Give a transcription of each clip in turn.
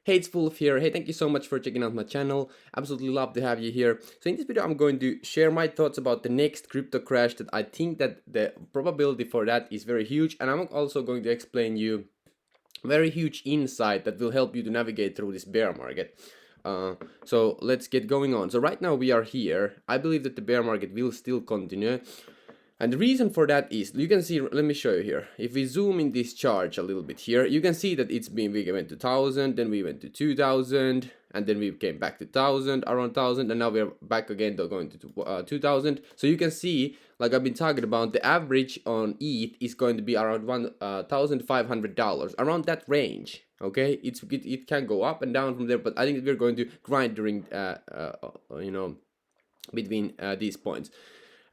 Hey, it's Wolf here. Hey, thank you so much for checking out my channel. Absolutely love to have you here. So in this video, I'm going to share my thoughts about the next crypto crash that I think that the probability for that is very huge. And I'm also going to explain you very huge insight that will help you to navigate through this bear market. So let's get going on. So right now we are here. I believe that the bear market will still continue. And the reason for that is, you can see, let me show you here. If we zoom in this chart a little bit here, you can see that we went to 1000, then we went to 2000, and then we came back to 1000, around 1000, and now we're back again to going to 2000. So you can see, like I've been talking about, the average on ETH is going to be around $1,500, around that range. Okay, it can go up and down from there, but I think we're going to grind during, between these points.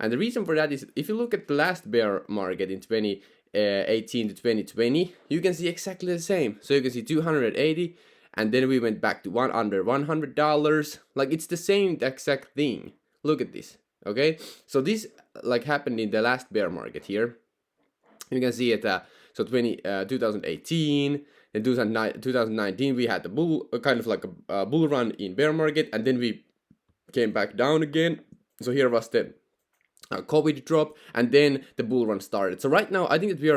And the reason for that is, if you look at the last bear market in 2018 to 2020, you can see exactly the same. So you can see 280, and then we went back to under $100. Like, it's the same exact thing. Look at this. Okay, so this like happened in the last bear market here. You can see it. So 2018 and 2019 we had the kind of like a bull run in bear market, and then we came back down again. So here was the COVID drop, and then the bull run started. So right now, I think that we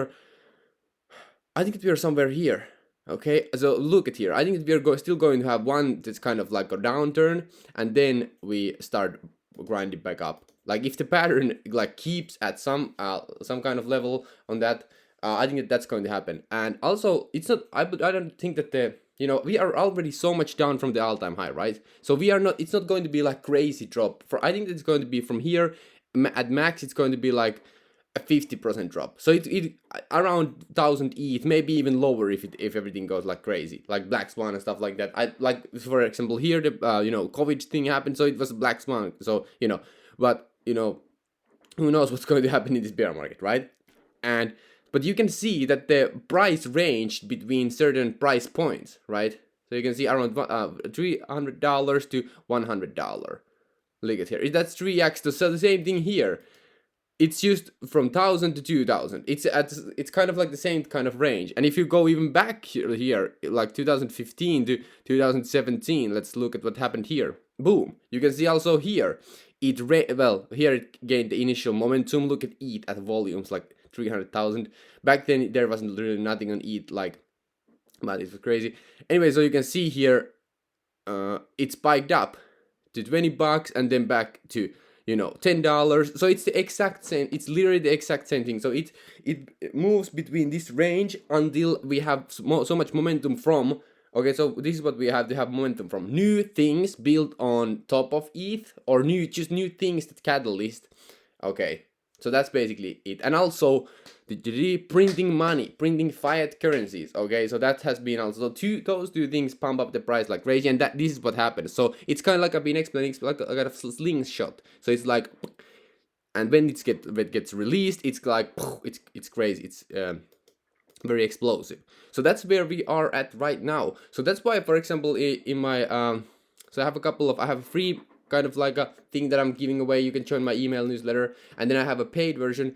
are somewhere here. Okay, so look at here. I think that we are still going to have one that's kind of like a downturn, and then we start grinding back up. Like, if the pattern like keeps at some kind of level on that, I think that that's going to happen. And also, it's not. I don't think that we are already so much down from the all-time high, right? So we are not. It's not going to be like crazy drop. I think that it's going to be from here. At max, it's going to be like a 50% drop. So it around 1000 ETH, maybe even lower if everything goes like crazy, like Black Swan and stuff like that. I like, for example, here the COVID thing happened, so it was a Black Swan. So but who knows what's going to happen in this bear market, right? But you can see that the price ranged between certain price points, right? So you can see around $300 to $100. Look at here. That's 3x. So the same thing here. It's just from 1000 to 2000. It's kind of like the same kind of range. And if you go even back here, like 2015 to 2017, let's look at what happened here. Boom. You can see also here. Here it gained the initial momentum. Look at ETH at volumes like 300,000. Back then there wasn't really nothing on ETH, like, but it was crazy. Anyway, so you can see here, it spiked up to $20 and then back to $10. So it's the exact same. It's literally the exact same thing. So it moves between this range until we have so much momentum from. Okay, so this is what we have to have momentum from: new things built on top of ETH, or new things that catalyst. Okay, so that's basically it. And also the printing money, printing fiat currencies. Okay, so that has been also those two things pump up the price like crazy, and this is what happens. So it's kind of like I've been explaining, like a kind of slingshot. So it's like, and when it gets released, it's like it's crazy. It's very explosive. So that's where we are at right now. So that's why, for example, in my so I have a free kind of like a thing that I'm giving away. You can join my email newsletter, and then I have a paid version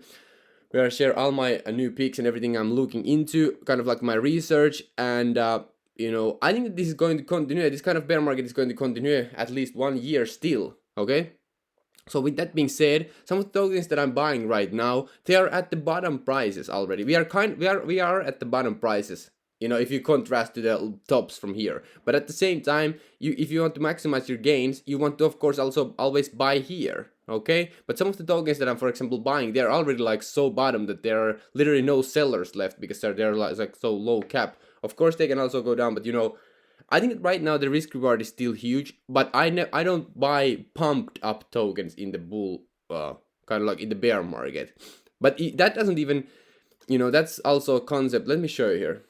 where I share all my new picks and everything I'm looking into, kind of like my research. And I think that this is going to continue. This kind of bear market is going to continue at least 1 year still. Okay. So with that being said, some of the tokens that I'm buying right now, they are at the bottom prices already. We are at the bottom prices. If you contrast to the tops from here. But at the same time, if you want to maximize your gains, you want to, of course, also always buy here. Okay, but some of the tokens that I'm, for example, buying, they're already like so bottom that there are literally no sellers left because they're like so low cap. Of course, they can also go down, but I think that right now the risk reward is still huge. But I don't buy pumped up tokens in the bull, kind of like in the bear market. But that doesn't even, that's also a concept. Let me show you here.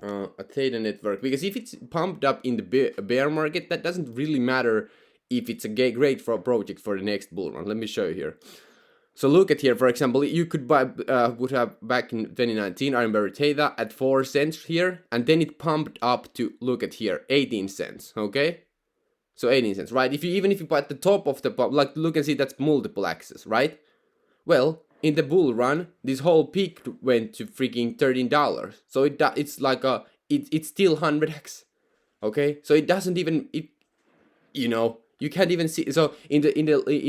A theta network, because if it's pumped up in the bear market, that doesn't really matter if it's a great for a project for the next bull run. Let me show you here. So look at here, for example, you could buy would have back in 2019 I remember theta at 4 cents here, and then it pumped up to, look at here, 18 cents. Okay, so 18 cents, right? Even if you buy at the top of the pump, like, look and see, that's multiple axes, right? Well, in the bull run, this whole peak went to freaking $13. So it's like it's still 100x. Okay, so it doesn't even you can't even see. So in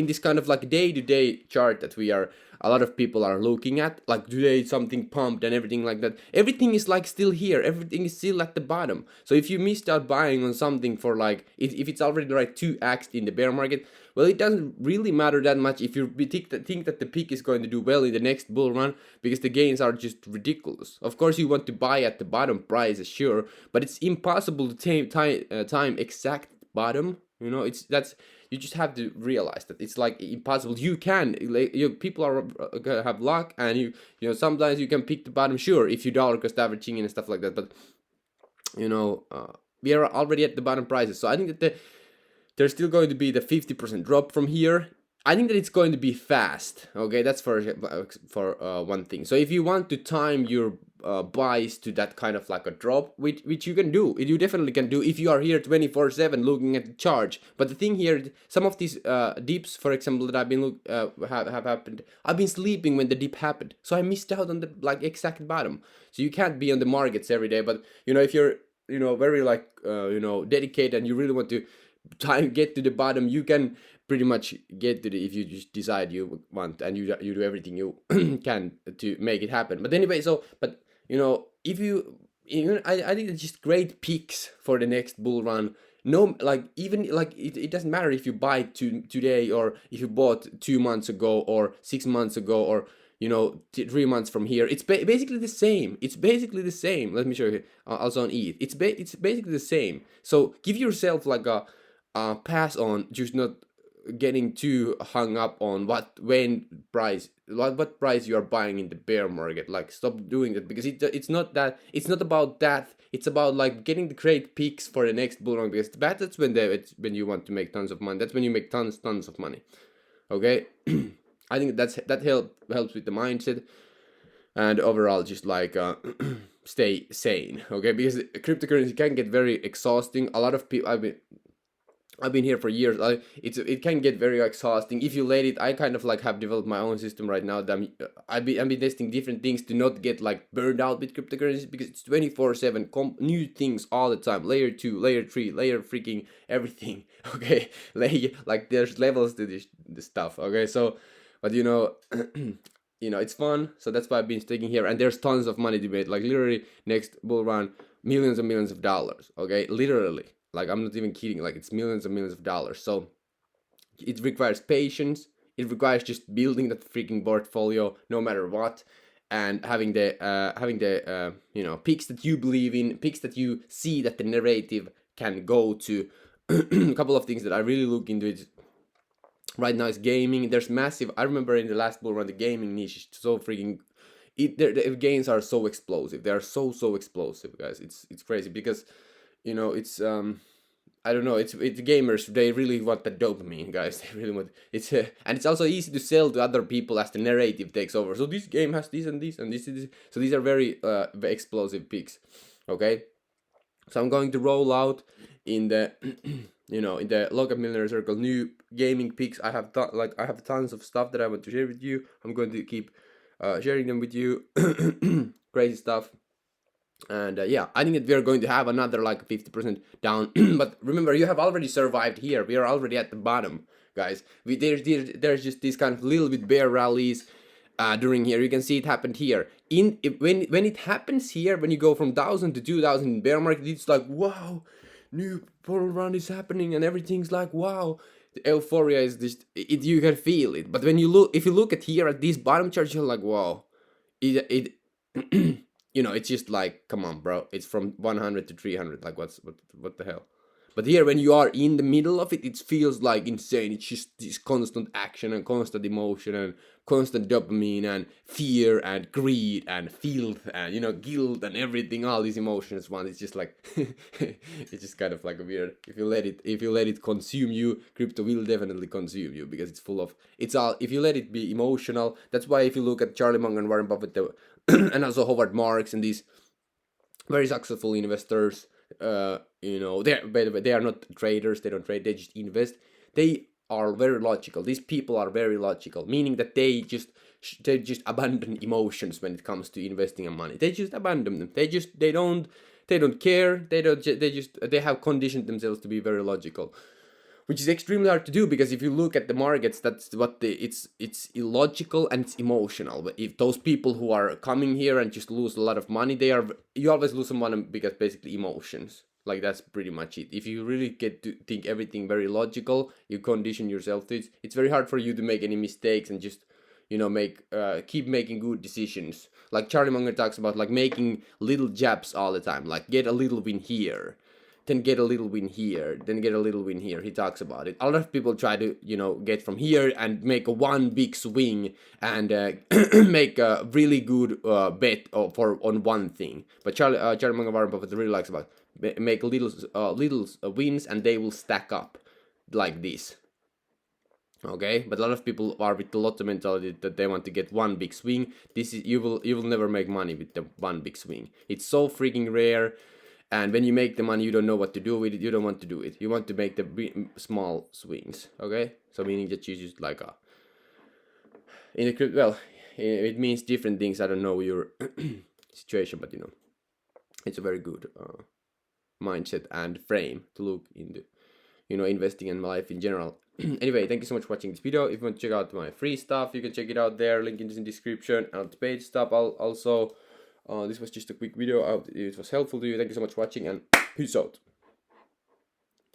this kind of like day-to-day chart that we are, a lot of people are looking at, like today something pumped and everything like that, everything is like still here, everything is still at the bottom. So if you missed out buying on something for like, if it's already like 2x in the bear market, well, it doesn't really matter that much if you think that the peak is going to do well in the next bull run, because the gains are just ridiculous. Of course you want to buy at the bottom price, sure, but it's impossible to time exact bottom. It's that's you just have to realize that it's like impossible. You can, like, people are gonna have luck, and sometimes you can pick the bottom, sure, if you dollar cost averaging and stuff like that. But we are already at the bottom prices, so I think that there's still going to be the 50% drop from here. I think that it's going to be fast. Okay, that's for one thing. So if you want to time your buys to that kind of like a drop, which you can do, you definitely can do if you are here 24/7 looking at the chart. But the thing here, some of these dips, for example, that I've been have happened, I've been sleeping when the dip happened, so I missed out on the like exact bottom. So you can't be on the markets every day, but if you're very like dedicated and you really want to get to the bottom, you can pretty much get to the, if you just decide you want, and you do everything you can to make it happen. But anyway, but if I think it's just great peaks for the next bull run. No, like even like it doesn't matter if you buy today, or if you bought 2 months ago or 6 months ago, or 3 months from here. It's basically the same. It's basically the same. Let me show you also on ETH. It's basically the same. So give yourself like a pass on just not getting too hung up on what price you are buying in the bear market. Like, stop doing that, because it's not about that. It's about like getting the great peaks for the next bull run, because that's when you want to make tons of money. That's when you make tons of money. Okay. I think that helps with the mindset, and overall just like stay sane. Okay, because cryptocurrency can get very exhausting. A lot of people, I've been here for years. It can get very exhausting if you let it. I kind of like have developed my own system right now that I've been testing different things to not get like burned out with cryptocurrencies, because it's 24/7 new things all the time. Layer 2, layer 3, layer freaking everything. Okay, like there's levels to this stuff. Okay, so but it's fun. So that's why I've been sticking here, and there's tons of money to make. Like literally next bull run, millions and millions of dollars. Okay, literally. Like, I'm not even kidding. Like, it's millions and millions of dollars. So it requires patience. It requires just building that freaking portfolio no matter what, and having the picks that you believe in, picks that you see that the narrative can go to. A couple of things that I really look into it right now is gaming. There's massive. I remember in the last bull run, the gaming niche is so freaking. The gains are so explosive. They are so explosive, guys. It's crazy, because it's I don't know, it's gamers, they really want the dopamine, guys. They really want and it's also easy to sell to other people as the narrative takes over. So this game has this and this and this. So these are very explosive picks. Okay, so I'm going to roll out in the in the Local Millionaire Circle new gaming picks. I have tons of stuff that I want to share with you. I'm going to keep sharing them with you. Crazy stuff. And I think that we are going to have another like 50% down. But remember, you have already survived here. We are already at the bottom, guys. There's just these kind of little bit bear rallies during here. You can see it happened here. When it happens here, when you go from 1,000 to 2,000 in bear market, it's like, wow, new bull run is happening, and everything's like, wow. The euphoria is just you can feel it. But if you look at here at these bottom charts, you're like, wow, it it's just like, come on, bro. It's from 100 to 300. Like, what the hell? But here, when you are in the middle of it, it feels like insane. It's just this constant action and constant emotion and constant dopamine and fear and greed and filth and guilt and everything. All these emotions, one. It's just like it's just kind of like a weird. If you let it consume you, crypto will definitely consume you, because it's full of. It's all. If you let it be emotional, that's why if you look at Charlie Munger and Warren Buffett, and also Howard Marks and these very successful investors. They are not traders. They don't trade. They just invest. They are very logical. These people are very logical, meaning that they just abandon emotions when it comes to investing in money. They just abandon them. They don't They don't care. They have conditioned themselves to be very logical, which is extremely hard to do, because if you look at the markets, that's what it's illogical and it's emotional. But if those people who are coming here and just lose a lot of money, you always lose some money because basically emotions. Like, that's pretty much it. If you really get to think everything very logical, you condition yourself to it. It's very hard for you to make any mistakes and just, keep making good decisions. Like Charlie Munger talks about, like, making little jabs all the time. Like, get a little win here, then get a little win here, then get a little win here. He talks about it. A lot of people try to, get from here and make one big swing and make a really good bet on one thing. But Charlie Munger, Warren Buffett really likes about make little wins, and they will stack up like this. Okay, but a lot of people are with the lotto mentality that they want to get one big swing. You will never make money with the one big swing. It's so freaking rare, and when you make the money, you don't know what to do with it. You don't want to do it. You want to make the small swings. Okay, so meaning that you just like it means different things. I don't know your situation, but it's a very good mindset and frame to look into, investing in life in general. Anyway, thank you so much for watching this video. If you want to check out my free stuff, you can check it out there. Link is in the description. And the paid stuff, this was just a quick video. It was helpful to you. Thank you so much for watching, and peace out.